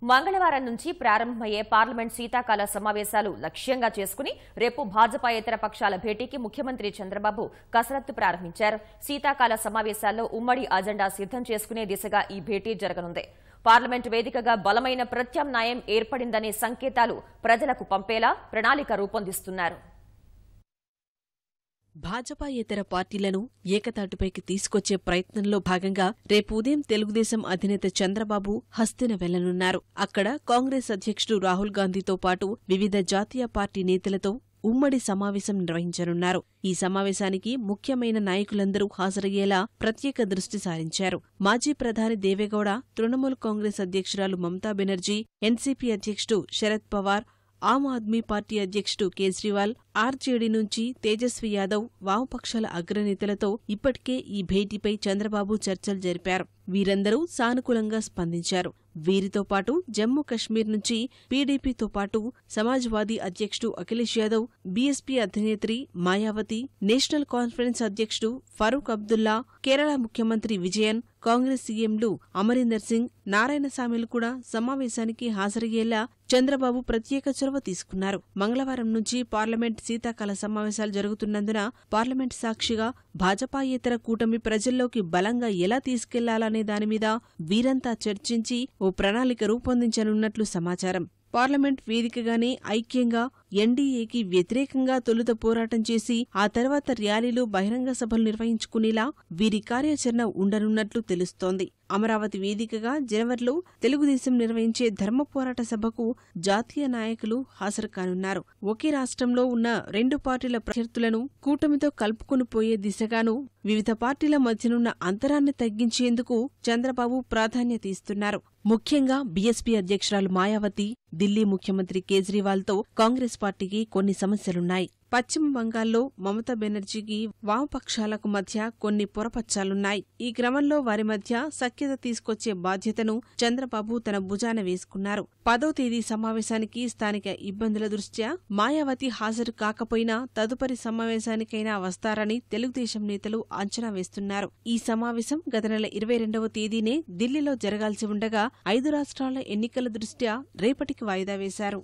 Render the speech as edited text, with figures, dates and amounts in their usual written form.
మంగళవారం నుంచి ప్రారంభమయ్యే పార్లమెంట్ శీతాకాల సమావేశాలు లక్ష్యంగా చేసుకుని రేపు భాజపాయేతర పక్షాల భేటీకి ముఖ్యమంత్రి చంద్రబాబు కసరత్తు ప్రారంభించారు. శీతాకాల సమావేశాల్లో ఉమ్మడి అజెండా సిద్దం చేసుకునే దిశగా ఈ భేటీ జరగనుంది. పార్లమెంటు వేదికగా బలమైన ప్రత్యామ్నాయం ఏర్పడిందనే సంకేతాలు ప్రజలకు పంపేలా ప్రణాళిక రూపొందిస్తున్నారు. భాజపాయేతర పార్టీలను ఏకతాటిపైకి తీసుకొచ్చే ప్రయత్నంలో భాగంగా రేపు ఉదయం తెలుగుదేశం అధినేత చంద్రబాబు హస్తిన వెళ్లనున్నారు. అక్కడ కాంగ్రెస్ అధ్యక్షుడు రాహుల్ గాంధీతో పాటు వివిధ జాతీయ పార్టీ నేతలతో ఉమ్మడి సమావేశం నిర్వహించనున్నారు. ఈ సమావేశానికి ముఖ్యమైన నాయకులందరూ హాజరయ్యేలా ప్రత్యేక దృష్టి సారించారు. మాజీ ప్రధాని దేవేగౌడ, తృణమూల్ కాంగ్రెస్ అధ్యక్షురాలు మమతా బెనర్జీ, ఎన్సీపీ అధ్యక్షుడు శరద్ పవార్, ఆమ్ ఆద్మీ పార్టీ అధ్యక్షుడు కేజ్రీవాల్, ఆర్జేడీ నుంచి తేజస్వి యాదవ్, వామపక్షాల అగ్రనేతలతో ఇప్పటికే ఈ భేటీపై చంద్రబాబు చర్చలు జరిపారు. వీరందరూ సానుకూలంగా స్పందించారు. వీరితో పాటు జమ్మూ కశ్మీర్ నుంచి పీడీపీతో పాటు సమాజ్వాదీ అధ్యక్షుడు అఖిలేష్ యాదవ్, బీఎస్పీ అధినేత్రి మాయావతి, నేషనల్ కాన్ఫరెన్స్ అధ్యక్షుడు ఫరూక్ అబ్దుల్లా, కేరళ ముఖ్యమంత్రి విజయన్, కాంగ్రెస్ సీఎంలు అమరీందర్ సింగ్, నారాయణసామిలు కూడా సమావేశానికి హాజరయ్యేలా చంద్రబాబు ప్రత్యేక చొరవ తీసుకున్నారు. మంగళవారం నుంచి పార్లమెంట్ శీతాకాల సమావేశాలు జరుగుతున్నందున పార్లమెంట్ సాక్షిగా భాజపాయేతర కూటమి ప్రజల్లోకి బలంగా ఎలా తీసుకెళ్లాలనే దానిమీద వీరంతా చర్చించి ఓ ప్రణాళిక రూపొందించనున్నట్లు సమాచారం. పార్లమెంట్ వేదికగానే ఐక్యంగా ఎన్డీఏకి వ్యతిరేకంగా తొలుత పోరాటం చేసి ఆ తర్వాత ర్యాలీలు, బహిరంగ సభలు నిర్వహించుకునేలా వీరి కార్యాచరణ ఉండనున్నట్లు తెలుస్తోంది. అమరావతి వేదికగా జనవరిలో తెలుగుదేశం నిర్వహించే ధర్మ పోరాట సభకు జాతీయ నాయకులు హాజరు కానున్నారు. ఒకే రాష్ట్రంలో ఉన్న రెండు పార్టీల ప్రత్యర్థులను కూటమితో కలుపుకొని పోయే దిశగాను వివిధ పార్టీల మధ్యనున్న అంతరాన్ని తగ్గించేందుకు చంద్రబాబు ప్రాధాన్యత ఇస్తున్నారు. ముఖ్యంగా బీఎస్పీ అధ్యక్షురాలు మాయావతి, ఢిల్లీ ముఖ్యమంత్రి కేజ్రీవాల్తో కాంగ్రెస్ పార్టీకి కొన్ని సమస్యలున్నాయి. పశ్చిమ బంగాల్లో మమతా బెనర్జీకి వామపక్షాలకు మధ్య కొన్ని పొరపచ్చాలున్నాయి. ఈ క్రమంలో వారి మధ్య సఖ్యత తీసుకొచ్చే బాధ్యతను చంద్రబాబు తన భుజాన వేసుకున్నారు. 10వ తేదీ సమావేశానికి స్థానిక ఇబ్బందుల దృష్ట్యా మాయావతి హాజరు కాకపోయినా తదుపరి సమావేశానికైనా వస్తారని తెలుగుదేశం నేతలు అంచనా వేస్తున్నారు. ఈ సమావేశం గత నెల 22వ తేదీనే ఢిల్లీలో జరగాల్సి ఉండగా 5 రాష్ట్రాల ఎన్నికల దృష్ట్యా రేపటికి వాయిదా వేశారు.